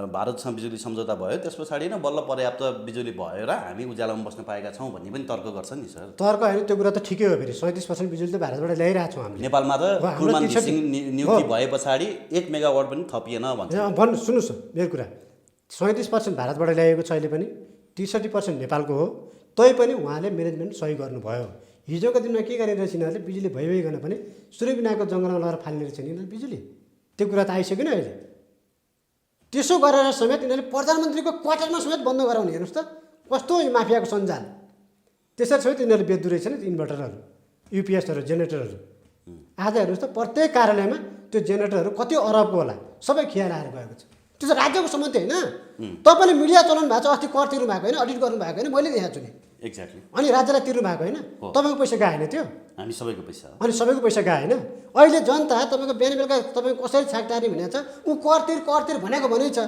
भारतसँग बिजुली सम्झौता भयो त्यस पछाडि नै बल्ल पर्याप्त बिजुली भयो र हामी उज्यालोमा बस्न पाएका छौँ भन्ने पनि तर्क गर्छ नि सर। तर्क होइन, त्यो कुरा त ठिकै हो। फेरि 37% बिजुली त भारतबाट ल्याइरहेको छौँ हामीले। नेपालमा त कुलमान घिसिङ नियुक्ति भए पछाडि 1 मेगावाट पनि थपिएन भन्छ। भन्नु सुन्नुहोस् मेरो कुरा, 37% भारतबाट ल्याएको छ अहिले पनि, 63% नेपालको हो। तै पनि उहाँले म्यानेजमेन्ट सही गर्नुभयो। हिजोको दिनमा के गरेर रहेछ यिनीहरूले, बिजुली भइगन पनि सूर्यबिनाको जङ्गलमा लगाएर फाल्ने रहेछ नि यिनीहरूले बिजुली। त्यो कुरा त आइसक्यो नि अहिले। त्यसो गरेर समेत यिनीहरूले प्रधानमन्त्रीको क्वार्टरमा समेत बन्द गराउने, हेर्नुहोस् त कस्तो यो माफियाको सञ्जाल। त्यसरी समेत यिनीहरूले बेच्दो रहेछ नि इन्भर्टरहरू, युपिएसहरू, जेनेरेटरहरू। आज हेर्नुहोस् त प्रत्येक कार्यालयमा त्यो जेनेरेटरहरू कति अरबको होला, सबै खिया लाएर गएको छ। त्यो चाहिँ राज्यको सम्बन्धी होइन। तपाईँले मिडिया चलाउनु भएको छ, अस्ति कर तिर्नु भएको होइन, अडिट गर्नु भएको होइन, मैले देखाएको छु नि। एक्ज्याक्टली। अनि राज्यलाई तिर्नु भएको होइन, तपाईँको पैसा गएन त्यो, हामी सबैको पैसा, अनि सबैको पैसा गएन। अहिले जनता तपाईँको बिहान बेलुका तपाईँको कसरी छाकटारी भनेको छ, ऊ कर तिर भनेको भनेकै छ।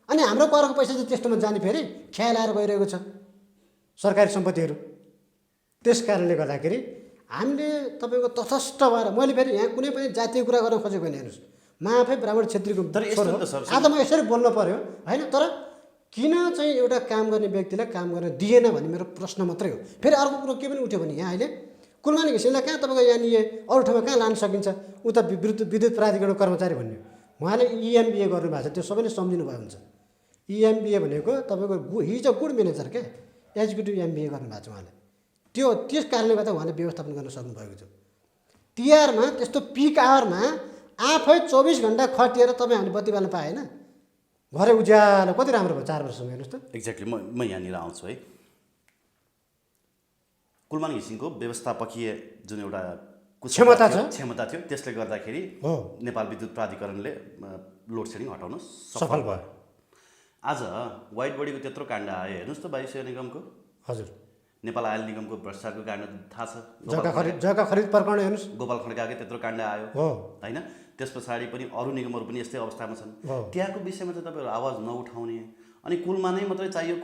अनि हाम्रो करको पैसा चाहिँ त्यस्तोमा जाने फेरि ख्याल आएर गइरहेको छ सरकारी सम्पत्तिहरू। त्यस कारणले गर्दाखेरि हामीले तपाईँको तटस्थ भएर, मैले फेरि यहाँ कुनै पनि जातीय कुरा गर्न खोजेको होइन। हेर्नुहोस्, म आफै ब्राह्मण क्षेत्रीको आज म यसरी बोल्न पर्यो होइन, तर किन चाहिँ एउटा काम गर्ने व्यक्तिलाई काम गर्न दिएन भन्ने मेरो प्रश्न मात्रै हो। फेरि अर्को कुरो के पनि उठ्यो भने यहाँ अहिले कुलमान घिसिङलाई कहाँ तपाईँको यहाँनिर अरू ठाउँमा कहाँ लान सकिन्छ, उता विद्युत प्राधिकरणको कर्मचारी भन्ने उहाँले इएमबिए गर्नुभएको छ, त्यो सबैले सम्झिनु भयो हुन्छ। इएमबिए भनेको तपाईँको हिजो गुड म्यानेजर क्या, एक्जिक्युटिभ एमबिए गर्नुभएको छ उहाँले। त्यस कारणले गर्दा उहाँले व्यवस्थापन गर्न सक्नुभएको छ। तिहारमा त्यस्तो पिक आवरमा आफै 24 घन्टा खटिएर तपाईँ हामीले बत्ती बाल्न पाएन, घरै उज्यालो कति राम्रो भयो 4 वर्षमा। हेर्नुहोस् त। एक्ज्याक्टली। म यहाँनिर आउँछु है। कुलमान घिसिङको व्यवस्थापकीय जुन एउटा क्षमता थियो त्यसले गर्दाखेरि नेपाल विद्युत प्राधिकरणले लोड सेडिङ हटाउन सफल भयो। आज वाइट बडीको त्यत्रो काण्ड आयो, हेर्नुहोस् त वायुसेना निगमको, हजुर, नेपाल आयल निगमको भ्रष्टाचारको काण्ड थाहा छ, जग्गा खरिद प्रकरण हेर्नुहोस्, गोपाल खड्काकै त्यत्रो काण्ड आयो होइन। त्यस पछाडि पनि अरू निगमहरू पनि यस्तै अवस्थामा छन्। त्यहाँको विषयमा चाहिँ तपाईँहरू आवाज नउठाउने अनि कुलमानै मात्रै चाहियो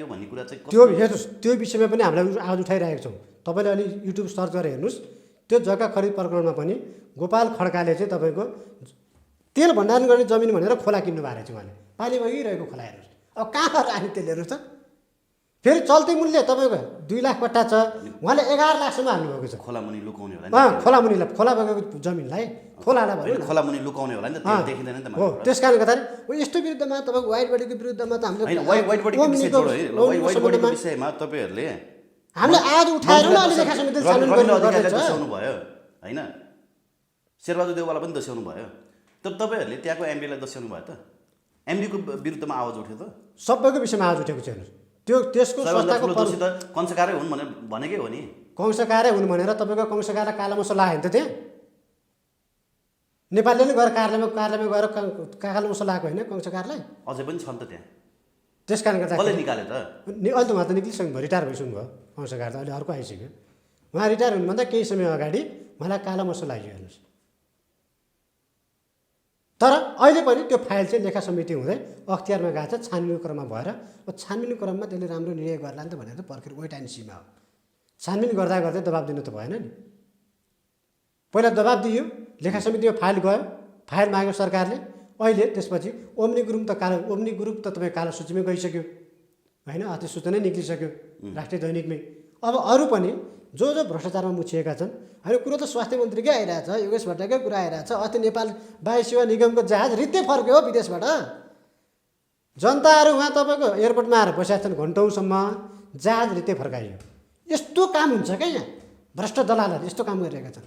भन्ने कुरा चाहिँ त्यो हेर्नुहोस्, त्यो विषयमा पनि हामीले आवाज उठाइरहेको छौँ। तपाईँले अलि युट्युब सर्च गरेर हेर्नुहोस्, त्यो जग्गा खरिद प्रकरणमा पनि गोपाल खड्काले चाहिँ तपाईँको तेल भण्डारण गर्ने जमिन भनेर खोला किन्नु भएको रहेछ उहाँले, पानी बगिरहेको खोला। हेर्नुहोस् अब कहाँ आने तेल, हेर्नुहोस् त। फेरि चल्ती मूल्य तपाईँको 2 लाख पट्टा छ, उहाँले 11 लाखसम्म हाल्नुभएको छ। खोला मुनि लुकाउने होला नि, खोला मुनिलाई, खोला बगेको जमिनलाई खोलालाई भयो, खोला मुनि लुकाउने होला नि त, त्यो देखिँदैन नि त। हो, त्यस कारणले गर्दाखेरि यस्तो विरुद्धमा तपाईँको वाइट बडीको विरुद्धमा त हामीले वाइट बडीको विषयमा तपाईँहरूले हामीले आज उठाएर अलि दस्याउनु भयो होइन, शेरबहादुर देउवालाई पनि दस्याउनु भयो। तर तपाईँहरूले त्यहाँको एमडीलाई दस्याउनु भयो त, एमडीको विरुद्धमा आवाज उठ्यो त, सबैको विषयमा आवाज उठेको छ। हेर्नुहोस्, त्यसको सबैभन्दा संस्थाको ठुलो दोषी त कंसकारै हुन् भनेकै हो नि। कंसकारै हुन् भनेर तपाईँको कंसकारलाई कालोमसो लाग्यो नि त त्यहाँ नेपालले नै गएर कार्यालयमा गएर कालोमसो लगाएको होइन कंसकारलाई। अझै पनि छन् त त्यहाँ, त्यस कारणले कसले गर्दा निकाले त? अहिले त उहाँ त निक्लिसक्नु भयो, रिटायर भइसक्नु भयो कंसकार त, अहिले अर्को आइसक्यो। उहाँ रिटायर हुनुभन्दा केही समय अगाडि उहाँलाई कालोमसो लाग्यो हेर्नुहोस्। तर अहिले पनि त्यो फाइल चाहिँ लेखा समिति हुँदै अख्तियारमा गएको छ, छानबिनको क्रममा भएर। छानबिनको क्रममा त्यसले राम्रो निर्णय गर्ला नि त भनेर त पर्खेर वेट एन्ड सीमा हो। छानबिन गर्दा गर्दै दबाब दिनु त भएन नि। पहिला दबाब दियो, लेखा समितिमा फाइल गयो, फाइल माग्यो सरकारले। अहिले त्यसपछि ओम्नी ग्रुप त तपाईँ कालो सूचीमै गइसक्यो होइन, अधिसूचना निक्लिसक्यो राष्ट्रिय दैनिकमै। अब अरू पनि जो भ्रष्टाचारमा मुछिएका छन् होइन, कुरो त स्वास्थ्य मन्त्रीकै आइरहेछ, योगेश भट्टराईकै कुरा आइरहेछ। अस्ति नेपाल वायु सेवा निगमको जहाज रित्तै फर्क्यो हो विदेशबाट। जनताहरू उहाँ तपाईँको एयरपोर्टमा आएर बसेका छन् घन्टौँसम्म, जहाज रित्तै फर्काइयो। यस्तो काम हुन्छ क्या यहाँ, भ्रष्ट दलालहरूले यस्तो काम गरिरहेका छन्।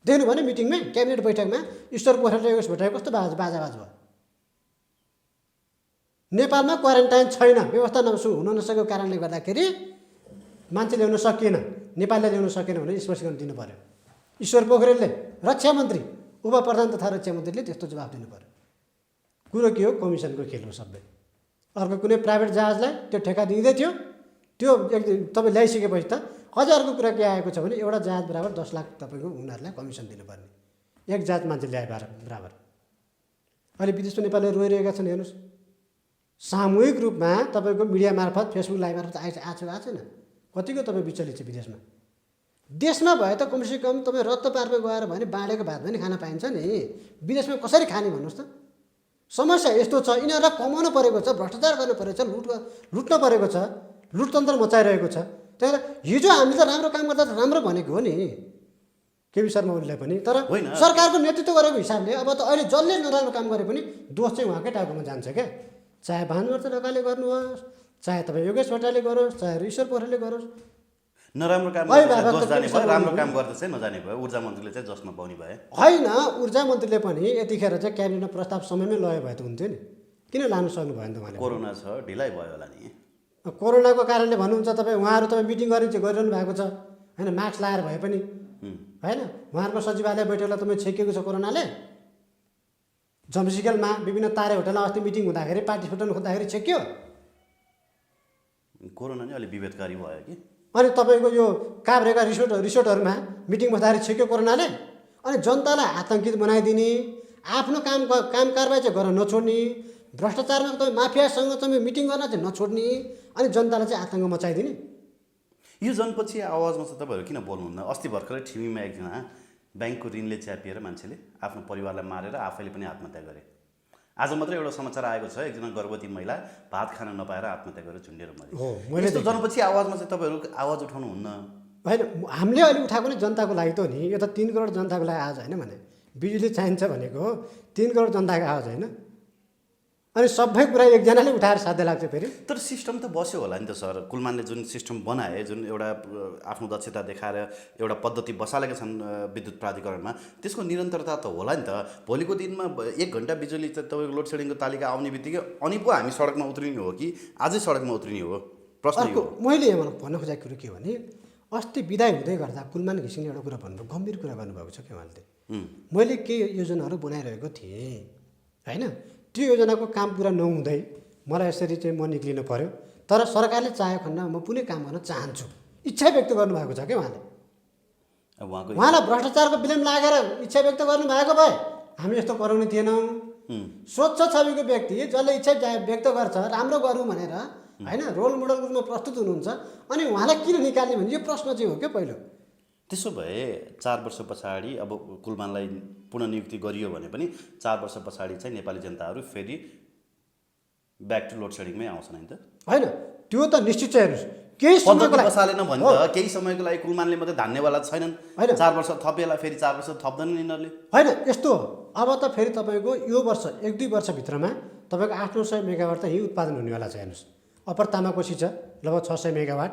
देख्नु भने मिटिङमै क्याबिनेट बैठकमा ईश्वर पोखरेल र योगेश भट्टराई कस्तो बाजाबाज भयो। नेपालमा क्वारेन्टाइन छैन, व्यवस्था हुन नसकेको कारणले गर्दाखेरि मान्छे ल्याउन सकिएन, नेपालले ल्याउन सकेन भने स्पष्टीकरण दिनु पर्यो। ईश्वर पोखरेलले, रक्षा मन्त्री, उप प्रधान तथा रक्षा मन्त्रीले त्यस्तो जवाफ दिनु पर्यो। कुरो के हो, कमिसनको खेल हो सबै। अर्को कुनै प्राइभेट जहाजलाई त्यो ठेक्का दिँदै थियो, त्यो तपाईँ ल्याइसकेपछि त अझ अर्को कुरा के आएको छ भने एउटा जहाज बराबर 10 लाख तपाईँको उनीहरूलाई कमिसन दिनुपर्ने, एक जहाज मान्छे ल्याए बराबर। अहिले विदेशमा नेपालले रोइरहेका छन् हेर्नुहोस्। सामूहिक रूपमा तपाईँको मिडिया मार्फत, फेसबुक लाइभ मार्फत आएको छैन। कतिको तपाईँ विचलित छ विदेशमा। देशमा भए त कमसेकम तपाईँ रत्त पार्पे गएर भने बाँडेको भात पनि खान पाइन्छ नि। विदेशमा कसरी खाने भन्नुहोस् त। समस्या यस्तो छ, यिनीहरूलाई कमाउनु परेको छ, भ्रष्टाचार गर्नु परेको छ, लुट्न परेको छ, लुटतन्त्र मचाइरहेको छ। त्यही हिजो हामीले त राम्रो काम गर्दा त राम्रो भनेको हो नि केपी शर्मा ओलीलाई पनि। तर सरकारको नेतृत्व गरेको हिसाबले अब त अहिले जसले नराम्रो काम गरे पनि दोष चाहिँ उहाँकै टाउकोमा जान्छ क्या। चाहे भानुभक्त ढकालले गर्नुहोस्, चाहे तपाईँ योगेश भट्टराईले गरोस्, चाहे ईश्वर पोखरेलले गरोस्। नराम्रो काम जस जाने भयो, राम्रो काम गर्दा चाहिँ नजाने भयो। ऊर्जा मन्त्रीले चाहिँ जस नपाउने भए होइन। ऊर्जा मन्त्रीले पनि यतिखेर चाहिँ क्याबिनेटमा प्रस्ताव समयमै लयो भए त हुन्थ्यो नि, किन लानु सक्नु भएन त उहाँले? कोरोना छ, ढिलाइ भयो होला नि। कोरोनाको कारणले भन्नुहुन्छ तपाईँ, उहाँहरू तपाईँ मिटिङ गरिरहनु भएको छ होइन, मास्क लगाएर भए पनि होइन। उहाँहरूको सचिवालय बैठकलाई तपाईँ छेकिएको छ कोरोनाले। जम्सिकलमा विभिन्न तारे होटलमा अस्ति मिटिङ हुँदाखेरि पार्टी फुटाउनु खोज्दाखेरि छेक्यो। कोरोना नै अलिक विभेदकारी भयो कि। अनि तपाईँको यो काभ्रेका रिसोर्टहरूमा मिटिङ बस्दाखेरि छेक्यो कोरोनाले। अनि जनतालाई आतङ्कित बनाइदिने, आफ्नो काम कारबाही चाहिँ गर्न नछोड्ने, भ्रष्टाचारमा तपाईँ माफियासँग तपाईँ मिटिङ गर्न चाहिँ नछोड्ने, अनि जनतालाई चाहिँ आतङ्क मचाइदिने। यो जनपछि आवाजमा चाहिँ तपाईँहरू किन बोल्नुहुन्न? अस्ति भर्खरै ठिमीमा एकजना ब्याङ्कको ऋणले च्यापिएर मान्छेले आफ्नो परिवारलाई मारेर आफैले पनि आत्महत्या गरे। आज मात्रै एउटा समाचार आएको छ, एकजना गर्भवती महिला भात खान नपाएर आत्महत्या गरेर झुन्डेर मरे। यस्तो जनपछि आवाजमा चाहिँ तपाईँहरू आवाज उठाउनुहुन्न? होइन, हामीले अहिले उठाएको नि जनताको लागि त हो नि। यो त 3 करोड जनताको लागि आवाज होइन भने, बिजुली चाहिन्छ भनेको 3 करोड जनताको आवाज होइन। अनि सबै कुरा एकजनाले उठाएर साध्य लाग्छ फेरि। तर सिस्टम त बस्यो होला नि त सर। कुलमानले जुन सिस्टम बनाए, जुन एउटा आफ्नो दक्षता देखाएर एउटा पद्धति बसालेका छन् विद्युत प्राधिकरणमा, त्यसको निरन्तरता त होला नि त। भोलिको दिनमा 1 घन्टा बिजुली चाहिँ तपाईँको लोड सेडिङको तालिका आउने बित्तिकै अनि पो हामी सडकमा उत्रिने हो कि आजै सडकमा उत्रिने हो? प्रश्न यो। मैले यहाँ भन्न खोजेको कुरो के हो भने, अस्ति बिदाय हुँदै गर्दा कुलमान घिसिङले एउटा कुरा भन्नुभयो, गम्भीर कुरा गर्नुभएको छ क्या उहाँले। मैले केही योजनाहरू बनाइरहेको थिएँ होइन, त्यो योजनाको काम पुरा नहुँदै मलाई यसरी चाहिँ म निक्लिनु पर्यो। तर सरकारले चाहेको खण्डमा म कुनै काम गर्न चाहन्छु, इच्छा व्यक्त गर्नुभएको छ क्या उहाँले। उहाँलाई भ्रष्टाचारको विलम्ब लागेर इच्छा व्यक्त गर्नुभएको भए हामी यस्तो कराउने थिएनौँ। स्वच्छ छविको व्यक्ति जसले इच्छा व्यक्त गर्छ राम्रो गरौँ भनेर होइन, रोल मोडल रूपमा प्रस्तुत हुनुहुन्छ, अनि उहाँलाई किन निकाल्ने भने यो प्रश्न चाहिँ हो क्या पहिलो। त्यसो भए 4 वर्ष पछाडि अब कुलमानलाई पुनर्नियुक्ति गरियो भने पनि 4 वर्ष पछाडि चाहिँ नेपाली जनताहरू फेरि ब्याक टु लोड सेडिङमै आउँछन् नि त? होइन, त्यो त निश्चित चाहिँ हेर्नुहोस्, केही समयको लागि बसालेन भने त केही समयको लागि कुलमानले मात्रै धान्नेवाला छैनन्। 4 वर्ष थपेला, फेरि 4 वर्ष थप्दैनन् यिनीहरूले। होइन, यस्तो हो। अब त फेरि तपाईँको यो वर्ष 1-2 वर्षभित्रमा तपाईँको 800-900 मेगावाट त यही उत्पादन हुनेवाला छ। हेर्नुहोस्, अप्पर तामाकोसी छ लगभग 600 मेगावाट,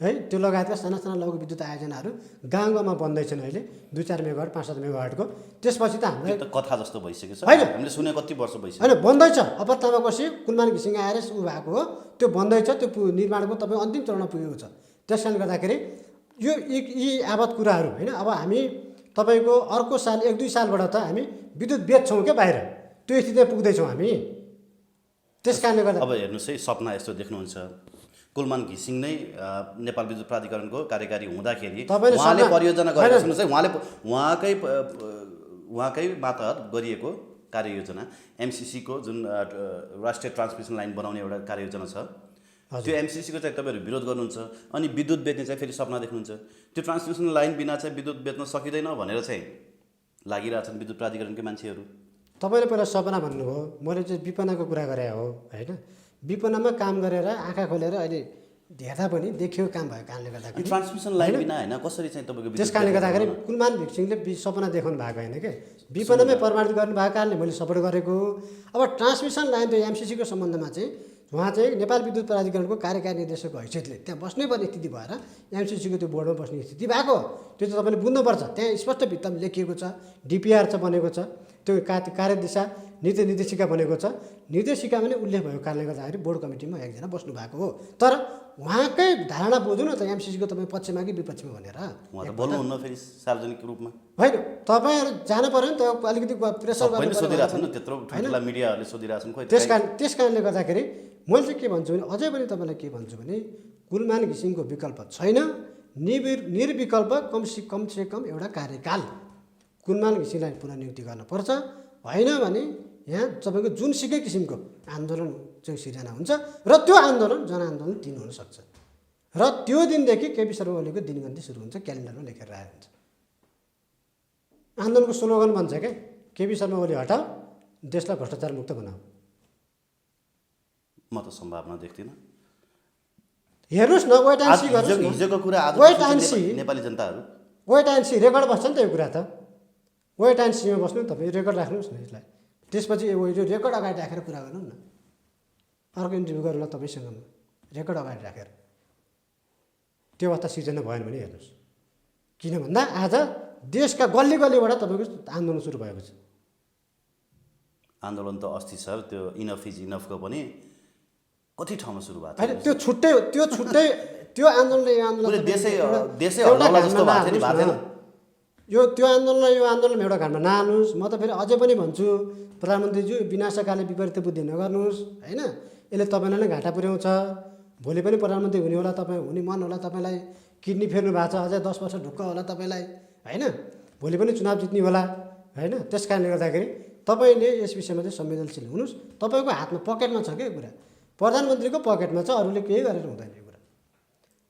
है त्यो लगायतका साना साना लघु विद्युत आयोजनाहरू गाउँ गाउँमा बन्दैछन् अहिले 2-4 मेगावाट 5-7 मेगावाटको। त्यसपछि त हामीलाई त्यो त कथा जस्तो भइसक्यो सर, होइन। हामीले सुने कति वर्ष भइसक्यो। होइन बन्दैछ, अपर तामाकोसी कुलमान घिसिङ आएर ऊ भएको हो, त्यो बन्दैछ, त्यो निर्माणको तपाईँ अन्तिम चरणमा पुगेको छ। त्यस कारणले गर्दाखेरि यो यी यावत कुराहरू होइन, अब हामी तपाईँको अर्को साल 1-2 सालबाट त हामी विद्युत बेच्छौँ क्या बाहिर, त्यो स्थितिमा पुग्दैछौँ हामी। त्यस कारणले गर्दा अब हेर्नुहोस् है, सपना यस्तो देख्नुहुन्छ, कुलमान घिसिङ नै नेपाल विद्युत प्राधिकरणको कार्यकारी हुँदाखेरि तपाईँले उहाँले सपना- परियोजना गरेर होइन। सुन्नुहोस् है, उहाँकै मातहत गरिएको कार्ययोजना एमसिसीको जुन राष्ट्रिय ट्रान्समिसन लाइन बनाउने एउटा कार्ययोजना छ, त्यो एमसिसीको चाहिँ तपाईँहरू विरोध गर्नुहुन्छ, अनि विद्युत बेच्ने चाहिँ फेरि सपना देख्नुहुन्छ। त्यो ट्रान्समिसन लाइन बिना चाहिँ विद्युत बेच्न सकिँदैन भनेर चाहिँ लागिरहेछन् विद्युत प्राधिकरणकै मान्छेहरू। तपाईँले पहिला सपना भन्नुभयो, मैले चाहिँ विपनाको कुरा गरे हो होइन। विपनामा काम गरेर आँखा खोलेर अहिले हेर्दा पनि देखियो काम भएको कारणले गर्दाखेरि ट्रान्समिसन लाइन बिना होइन कसरी चाहिँ तपाईँको त्यस कारणले गर्दाखेरि कुलमान घिसिङले सपना देखाउनु भएको होइन कि विपनामै प्रमाणित गर्नु भएको कारणले मैले सपोर्ट गरेको। अब ट्रान्समिसन लाइन त्यो एमसिसीको सम्बन्धमा चाहिँ उहाँ चाहिँ नेपाल विद्युत प्राधिकरणको कार्यकारी निर्देशकको हैसियतले त्यहाँ बस्नै पर्ने स्थिति भएर एमसिसीको त्यो बोर्डमा बस्ने स्थिति भएको। त्यो चाहिँ तपाईँले बुझ्नुपर्छ, त्यहाँ स्पष्ट भित्तामा लेखिएको छ, डिपिआर चाहिँ बनेको छ, त्यो कार्यदिशा नीति निर्देशिका बनेको छ, निर्देशिका पनि उल्लेख भएको कारणले गर्दाखेरि बोर्ड कमिटीमा एकजना बस्नु भएको हो। तर उहाँकै धारणा बुझ्नु न त एमसिसीको तपाईँ पक्षमा कि विपक्षमा भनेर। उहाँ त बोल्नुहुन्न फेरि सार्वजनिक रूपमा। होइन तपाईँहरू जानु पऱ्यो नि त, अलिकति प्रेसर सबैले सोधिरहेको छ नि, गर्नु त्यत्रो ठुला मिडियाहरूले सोधिरहेको छन्। खोइ त्यस कारणले गर्दाखेरि मैले चाहिँ के भन्छु भने, अझै पनि तपाईँलाई के भन्छु भने, कुलमान घिसिङको विकल्प छैन, निर्विकल्प कम से कम एउटा कार्यकाल कुलमान घिसिङलाई पुनर्नियुक्ति गर्नुपर्छ। होइन भने यहाँ तपाईँको जुनसुकै किसिमको आन्दोलन चाहिँ सिर्जना हुन्छ र त्यो आन्दोलन जनआन्दोलन 3 हुनसक्छ र त्यो दिनदेखि केपी शर्मा ओलीको दिनगन्ती सुरु हुन्छ, क्यालेन्डरमा लेखेर राखेको हुन्छ। आन्दोलनको स्लोगन भन्छ क्या, केपी शर्मा ओली हटाऊ, देशलाई भ्रष्टाचार मुक्त बनाऊ। म त सम्भावना देख्दिनँ। हेर्नुहोस् न, वेट एन्ड सी गर्नुहोस् न। हिजोको कुरा आज वेट एन्ड सी, नेपाली जनताहरू वेट एन्ड सी रेकर्ड बस्छ नि त यो कुरा त। वेट एन्ड सीमा बस्नु तपाईँ, रेकर्ड राख्नुहोस् न यसलाई, त्यसपछि यो रेकर्ड अगाडि राखेर कुरा गर्नु न। अर्को इन्टरभ्यू गरौँला तपाईँसँग रेकर्ड अगाडि राखेर, त्यो अवस्था सिर्जना भएन भने हेर्नुहोस्। किन भन्दा आज देशका गल्ली गल्लीबाट तपाईँको आन्दोलन सुरु भएको छ। आन्दोलन त अस्ति सर त्यो इनफ इज इनफको पनि कति ठाउँमा सुरु भएको होइन त्यो छुट्टै त्यो आन्दोलनले यो आन्दोलन देशै हल्ला जस्तो भएको थियो नि, भएको थिएन। यो त्यो आन्दोलनलाई यो आन्दोलनमा एउटा घाटमा नहाल्नुहोस्। म त फेरि अझै पनि भन्छु, प्रधानमन्त्रीज्यू विनाशकाले विपरीत बुद्धि नगर्नुहोस् होइन, यसले तपाईँलाई नै घाटा पुर्याउँछ। भोलि पनि प्रधानमन्त्री हुने होला, तपाईँ हुने मन होला, तपाईँलाई किडनी फेर्नु भएको छ, अझै 10 वर्ष ढुक्क होला तपाईँलाई होइन, भोलि पनि चुनाव जित्ने होला होइन। त्यस कारणले गर्दाखेरि तपाईँले यस विषयमा चाहिँ संवेदनशील हुनुहोस्। तपाईँको हातमा पकेटमा छ क्या यो कुरा, प्रधानमन्त्रीको पकेटमा छ, अरूले केही गरेर हुँदैन यो कुरा।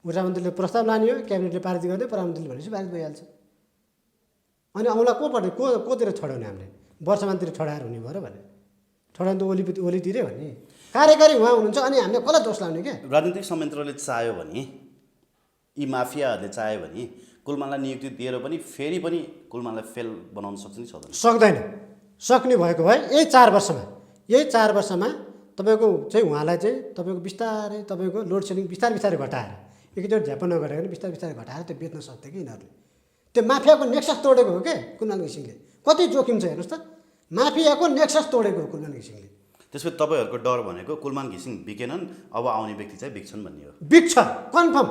ऊर्जा मन्त्रीले प्रस्ताव लाने हो, क्याबिनेटले पारित गर्ने, प्रधानमन्त्रीले भनेपछि पारित भइहाल्छ। अनि औँला कोतिर छोडाउने हामीले, वर्षमानतिर छोडाएर हुने भयो र भने छोडाउनु त ओलीतिरै हो नि, कार्यकारी उहाँ हुनुहुन्छ। अनि हामीले कसलाई दोष लाउने क्या? राजनीतिक संयन्त्रले चाह्यो भने, यी माफियाहरूले चाह्यो भने कुलमानलाई नियुक्ति दिएर पनि फेरि पनि कुलमानलाई फेल बनाउन सक्छ नि, सक्दैन। सक्ने भएको भए यही 4 वर्षमा तपाईँको चाहिँ उहाँलाई चाहिँ तपाईँको बिस्तारै तपाईँको लोड सेडिङ बिस्तारै घटाएर, एकैचोटि झ्याप नगरेर बिस्तारै घटाएर त्यो बेच्न सक्थ्यो कि यिनीहरूले। त्यो माफियाको नेक्सस तोडेको हो क्या कुलमान घिसिङले। कति जोखिम छ हेर्नुहोस् त, माफियाको नेक्सस तोडेको हो कुलमान घिसिङले। त्यसपछि तपाईँहरूको डर भनेको कुलमान घिसिङ बिकेनन्, अब आउने व्यक्ति चाहिँ बिक्छन् भन्ने हो। बिक्छ कन्फर्म।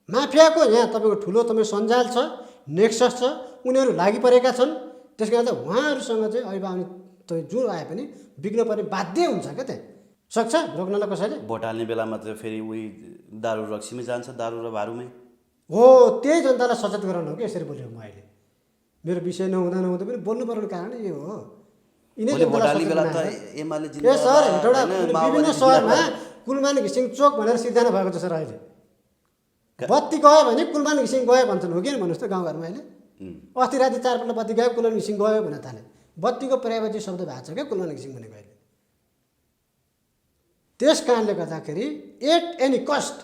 माफियाको यहाँ तपाईँको ठुलो सञ्जाल छ, नेक्सस छ, उनीहरू लागिपरेका छन्। त्यस कारण चाहिँ उहाँहरूसँग चाहिँ अहिले आउने तपाईँ जो आए पनि बिग्न पर्ने बाध्य हुन्छ क्या, त्यहाँ सक्छ रोक्नलाई कसैले। भोट हाल्ने बेलामा त फेरि उही दारु रक्सीमै जान्छ, दारु र भारूमै हो। त्यही जनतालाई सचेत गराउनु हो कि यसरी बोलेको म अहिले। मेरो विषय नहुँदा पनि बोल्नु पर्ने कारण यो हो। भोलि भोट हाल्ने बेला त एमाले ए सर, विभिन्न सहरमा कुलमान घिसिङ चोक भनेर सिर्जना भएको छ सर। अहिले बत्ती गयो भने कुलमान घिसिङ गयो भन्छन्, हो कि भन्नुहोस् त गाउँघरमा अहिले। अस्ति राति 4 पल्ट बत्ती गयो, कुलमान घिसिङ गयो भन्न थाले। बत्तीको पर्यायवाची शब्द भएको छ क्या कुलमान घिसिङ भनेको अहिले। त्यस कारणले गर्दाखेरि एट एनी कस्ट,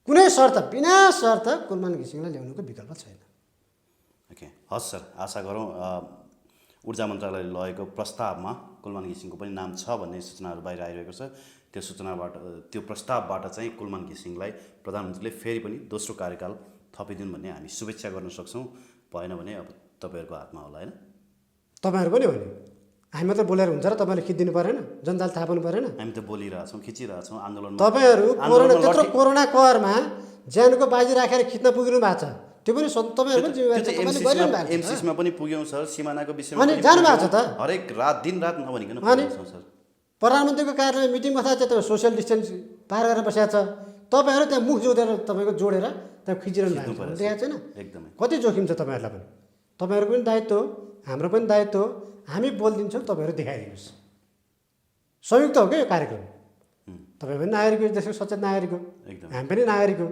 कुनै शर्त बिना शर्त कुलमान घिसिङलाई ल्याउनुको विकल्प छैन। ओके, हस् सर, आशा गरौँ ऊर्जा मन्त्रालयले लगेको प्रस्तावमा कुलमान घिसिङको पनि नाम छ भन्ने सूचनाहरू बाहिर आइरहेको छ। त्यो सूचनाबाट त्यो प्रस्तावबाट चाहिँ कुलमान घिसिङलाई प्रधानमन्त्रीले फेरि पनि दोस्रो कार्यकाल थपिदिउन् भन्ने हामी शुभेच्छा गर्न सक्छौँ। भएन भने अब तपाईँहरूको हातमा होला होइन। तपाईँहरू पनि हो नि, हामी मात्रै बोलेर हुन्छ र तपाईँले खिचिदिनु परेन, जनताले थाहा पाउनु परेन। हामी त बोलिरहेछौँ, खिचिरहेछौँ आन्दोलनमा। तपाईँहरू कोरोना त्यत्रो कोरोना कहरमा ज्यानको बाजी राखेर खिच्न पुग्नु भएको छ, त्यो पनि तपाईँहरू पनि जिम्मेवारी छ, तपाईँले गरिरहनु भएको छ। एमसिसीमा पनि पुग्यौँ सर, सिमानाको विषयमा अनि पनि जानुभएको छ त। हरेक रात दिन रात नभनिकन अनि पुग्छौँ सर। प्रधानमन्त्रीको कार्यालयमा मिटिङ बस्दा चाहिँ तपाईँ सोसियल डिस्टेन्स पार गरेर बसेको छ, तपाईँहरू त्यहाँ मुख जोडेर तपाईँको जोडेर त्यहाँ खिचिरहनु भएको छ, देखाएको छैन। एकदमै कति जोखिम छ तपाईँहरूलाई पनि। तपाईँहरूको पनि दायित्व हो, हाम्रो पनि दायित्व हो, हामी बोलिदिन्छौँ, तपाईँहरू देखाइदिनुहोस्। संयुक्त हो क्या यो कार्यक्रम, तपाईँ पनि नागरिक हो, देशको सचेत नागरिक हो, एकदम हामी पनि नागरिक हो।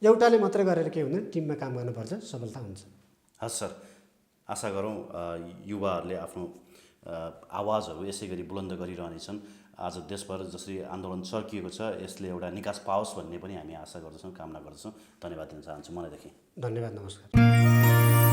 एउटाले मात्रै गरेर के हुँदैन, टिममा काम गर्नुपर्छ, सफलता हुन्छ। हस् सर, आशा गरौँ युवाहरूले आफ्नो आवाजहरू यसै गरी बुलन्द गरिरहनेछन्। आज देशभर जसरी आन्दोलन चर्किएको छ यसले एउटा निकास पाओस् भन्ने पनि हामी आशा गर्दछौँ, कामना गर्दछौँ। धन्यवाद दिन चाहन्छु मनैदेखि। धन्यवाद, नमस्कार।